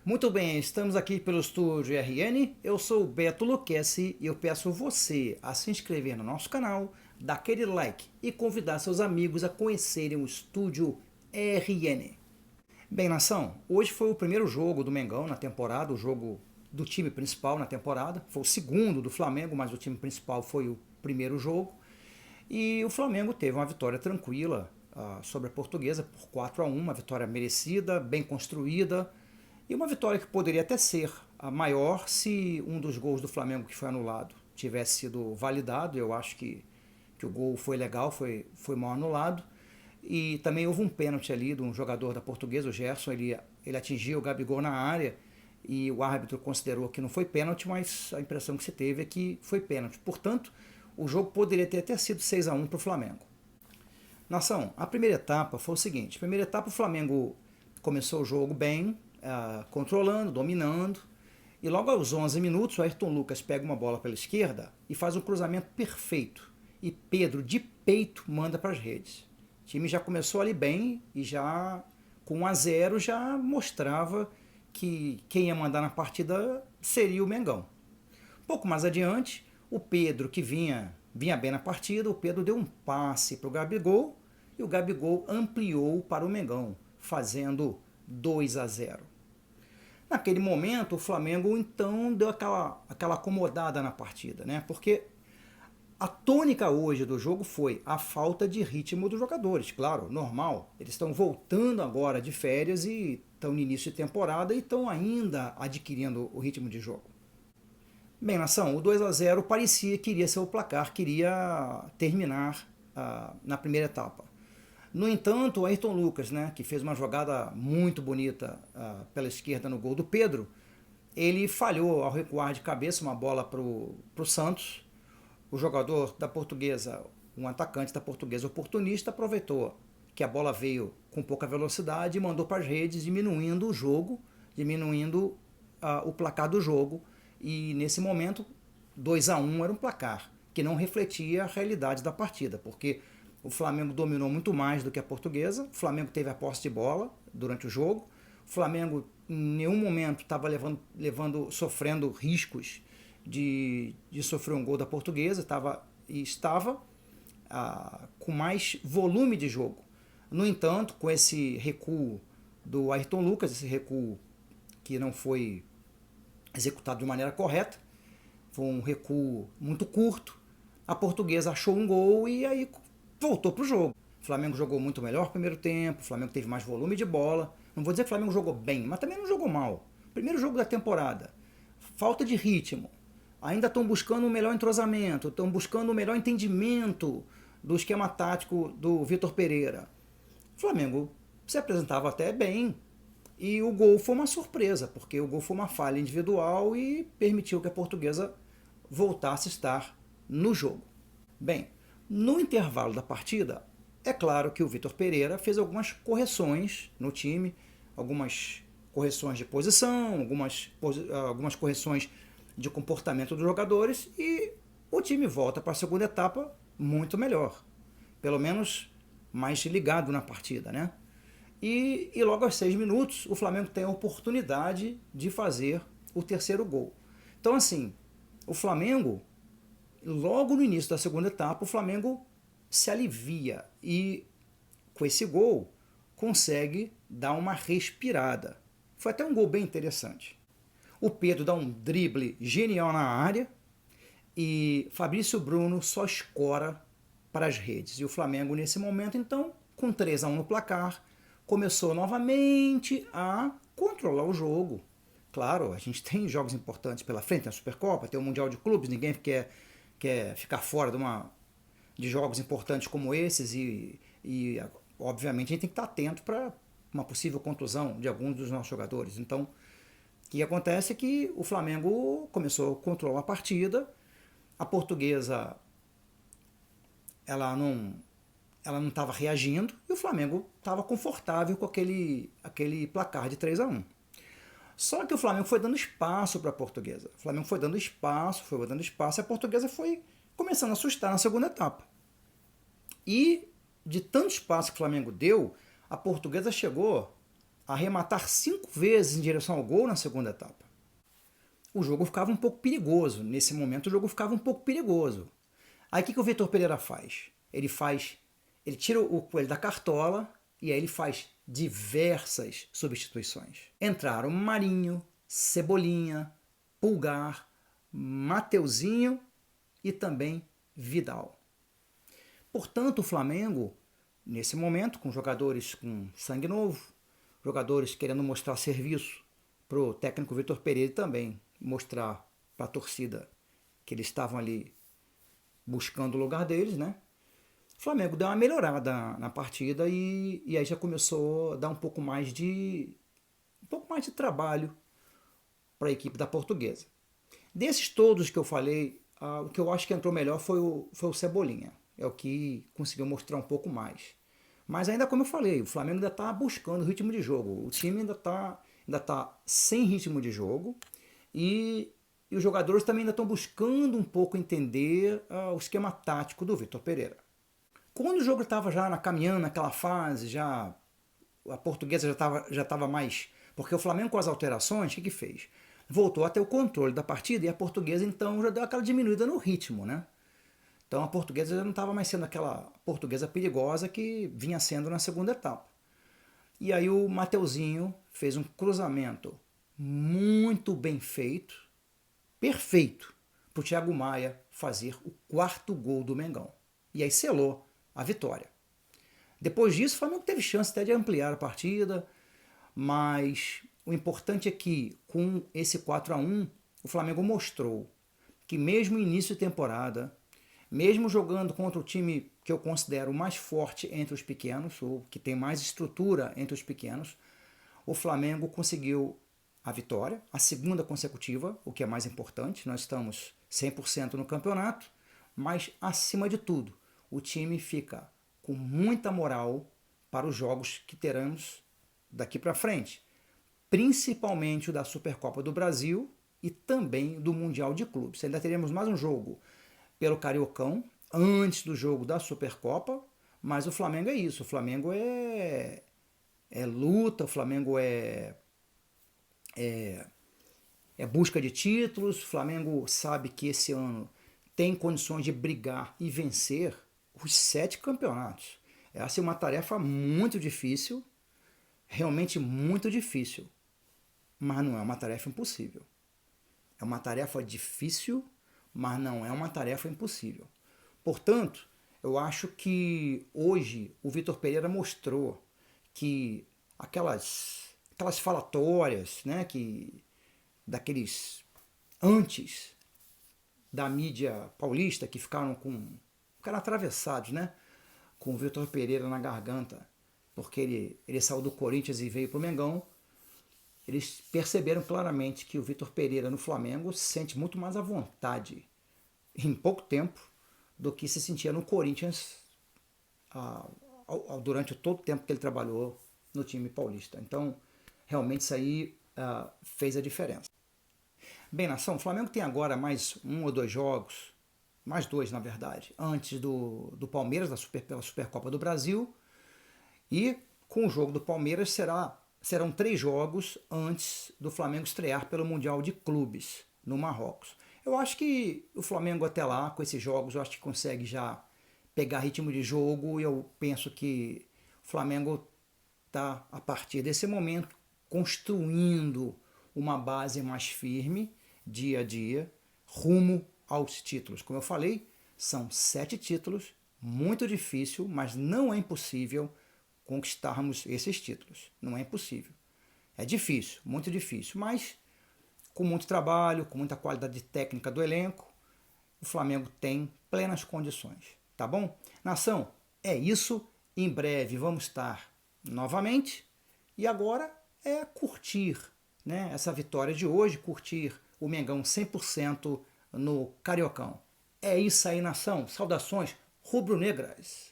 Muito bem, estamos aqui pelo estúdio RN. Eu sou o Beto Luquezzi e eu peço você a se inscrever no nosso canal, dar aquele like e convidar seus amigos a conhecerem o estúdio RN. Bem, nação, hoje foi o primeiro jogo do Mengão na temporada, o jogo do time principal na temporada. Foi o segundo do Flamengo, mas o time principal foi o primeiro jogo. E o Flamengo teve uma vitória tranquila sobre a Portuguesa por 4-1, uma vitória merecida, bem construída. E uma vitória que poderia até ser a maior se um dos gols do Flamengo que foi anulado tivesse sido validado. Eu acho que o gol foi legal, foi mal anulado. E também houve um pênalti ali de um jogador da Portuguesa, o Gerson, ele atingiu o Gabigol na área e o árbitro considerou que não foi pênalti, mas a impressão que se teve é que foi pênalti. Portanto, o jogo poderia ter até sido 6-1 para o Flamengo. Nação, a primeira etapa foi o seguinte: a primeira etapa o Flamengo começou o jogo bem, controlando, dominando, e logo aos 11 minutos o Ayrton Lucas pega uma bola pela esquerda e faz um cruzamento perfeito, e Pedro de peito manda para as redes. O time já começou ali bem e já com 1-0 já mostrava que quem ia mandar na partida seria o Mengão. Um pouco mais adiante, o Pedro, que vinha bem na partida, o Pedro deu um passe para o Gabigol e o Gabigol ampliou para o Mengão, fazendo 2-0. Naquele momento, o Flamengo então deu aquela acomodada na partida, né? Porque a tônica hoje do jogo foi a falta de ritmo dos jogadores. Claro, normal, eles estão voltando agora de férias e estão no início de temporada e estão ainda adquirindo o ritmo de jogo. Bem, nação, o 2-0 parecia que iria ser o placar, queria terminar na primeira etapa. No entanto, o Ayrton Lucas, né, que fez uma jogada muito bonita pela esquerda no gol do Pedro, ele falhou ao recuar de cabeça uma bola para o Santos. O jogador da Portuguesa, um atacante da Portuguesa oportunista, aproveitou que a bola veio com pouca velocidade e mandou para as redes, diminuindo o jogo, diminuindo o placar do jogo. E nesse momento, 2-1 era um placar que não refletia a realidade da partida, porque o Flamengo dominou muito mais do que a Portuguesa, o Flamengo teve a posse de bola durante o jogo, o Flamengo em nenhum momento estava sofrendo riscos de sofrer um gol da Portuguesa, estava com mais volume de jogo. No entanto, com esse recuo do Ayrton Lucas, esse recuo que não foi executado de maneira correta, foi um recuo muito curto, a Portuguesa achou um gol e aí voltou para o jogo. O Flamengo jogou muito melhor no primeiro tempo, o Flamengo teve mais volume de bola. Não vou dizer que o Flamengo jogou bem, mas também não jogou mal. Primeiro jogo da temporada, falta de ritmo. Ainda estão buscando um melhor entrosamento, estão buscando um melhor entendimento do esquema tático do Vitor Pereira. O Flamengo se apresentava até bem e o gol foi uma surpresa, porque o gol foi uma falha individual e permitiu que a Portuguesa voltasse a estar no jogo. Bem, no intervalo da partida, é claro que o Vitor Pereira fez algumas correções no time, algumas correções de posição, algumas correções de comportamento dos jogadores e o time volta para a segunda etapa muito melhor, pelo menos mais ligado na partida, né? E logo aos 6 minutos o Flamengo tem a oportunidade de fazer o terceiro gol. Então assim, o Flamengo, logo no início da segunda etapa, o Flamengo se alivia e com esse gol consegue dar uma respirada. Foi até um gol bem interessante. O Pedro dá um drible genial na área e Fabrício Bruno só escora para as redes. E o Flamengo, nesse momento, então, com 3-1 no placar, começou novamente a controlar o jogo. Claro, a gente tem jogos importantes pela frente, tem a Supercopa, tem o Mundial de Clubes, ninguém quer ficar fora de jogos importantes como esses e, obviamente, a gente tem que estar atento para uma possível contusão de alguns dos nossos jogadores. Então, o que acontece é que o Flamengo começou a controlar a partida, a Portuguesa ela não estava reagindo e o Flamengo estava confortável com aquele placar de 3-1. Só que o Flamengo foi dando espaço para a Portuguesa. O Flamengo foi dando espaço e a Portuguesa foi começando a assustar na segunda etapa. E de tanto espaço que o Flamengo deu, a Portuguesa chegou arrematar 5 vezes em direção ao gol na segunda etapa. O jogo ficava um pouco perigoso. Nesse momento o jogo ficava um pouco perigoso. Aí o que o Vitor Pereira faz? Ele tira o coelho da cartola e aí ele faz diversas substituições. Entraram Marinho, Cebolinha, Pulgar, Mateuzinho e também Vidal. Portanto, o Flamengo, nesse momento, com jogadores com sangue novo, jogadores querendo mostrar serviço para o técnico Vitor Pereira e também mostrar para a torcida que eles estavam ali buscando o lugar deles, né? O Flamengo deu uma melhorada na partida e aí já começou a dar um pouco mais de trabalho para a equipe da Portuguesa. Desses todos que eu falei, o que eu acho que entrou melhor foi o Cebolinha. É o que conseguiu mostrar um pouco mais. Mas ainda como eu falei, o Flamengo ainda está buscando ritmo de jogo. O time ainda tá sem ritmo de jogo e os jogadores também ainda estão buscando um pouco entender o esquema tático do Vitor Pereira. Quando o jogo estava já caminhando naquela fase, a Portuguesa já estava mais... Porque o Flamengo com as alterações, o que fez? Voltou a ter o controle da partida e a Portuguesa então já deu aquela diminuída no ritmo, né? Então a Portuguesa já não estava mais sendo aquela Portuguesa perigosa que vinha sendo na segunda etapa. E aí o Mateuzinho fez um cruzamento muito bem feito, perfeito, para o Thiago Maia fazer o 4º gol do Mengão. E aí selou a vitória. Depois disso, o Flamengo teve chance até de ampliar a partida, mas o importante é que com esse 4-1, o Flamengo mostrou que mesmo no início de temporada, mesmo jogando contra o time que eu considero mais forte entre os pequenos, ou que tem mais estrutura entre os pequenos, o Flamengo conseguiu a vitória, a segunda consecutiva, o que é mais importante. Nós estamos 100% no campeonato, mas acima de tudo, o time fica com muita moral para os jogos que teremos daqui para frente, principalmente o da Supercopa do Brasil e também do Mundial de Clubes. Ainda teremos mais um jogo pelo Cariocão, antes do jogo da Supercopa, mas o Flamengo é isso, o Flamengo é luta, o Flamengo é busca de títulos, o Flamengo sabe que esse ano tem condições de brigar e vencer os 7 campeonatos. Essa é uma tarefa muito difícil, realmente muito difícil, mas não é uma tarefa impossível. É uma tarefa difícil, mas não é uma tarefa impossível. Portanto, eu acho que hoje o Vitor Pereira mostrou que aquelas falatórias, né, daqueles antes da mídia paulista que ficaram atravessados, né, com o Vitor Pereira na garganta, porque ele saiu do Corinthians e veio para o Mengão. Eles perceberam claramente que o Vitor Pereira no Flamengo se sente muito mais à vontade em pouco tempo do que se sentia no Corinthians durante todo o tempo que ele trabalhou no time paulista. Então, realmente isso aí fez a diferença. Bem, nação, o Flamengo tem agora mais 1 ou 2 jogos, mais 2 na verdade, antes do Palmeiras, pela Supercopa do Brasil, e com o jogo do Palmeiras serão 3 jogos antes do Flamengo estrear pelo Mundial de Clubes no Marrocos. Eu acho que o Flamengo até lá, com esses jogos, eu acho que consegue já pegar ritmo de jogo e eu penso que o Flamengo está, a partir desse momento, construindo uma base mais firme, dia a dia, rumo aos títulos. Como eu falei, são 7 títulos, muito difícil, mas não é impossível conquistarmos esses títulos. Não é impossível. É difícil, muito difícil, mas com muito trabalho, com muita qualidade técnica do elenco, o Flamengo tem plenas condições. Tá bom? Nação, é isso. Em breve vamos estar novamente. E agora é curtir, né, essa vitória de hoje, curtir o Mengão 100% no Cariocão. É isso aí, nação. Saudações rubro-negras.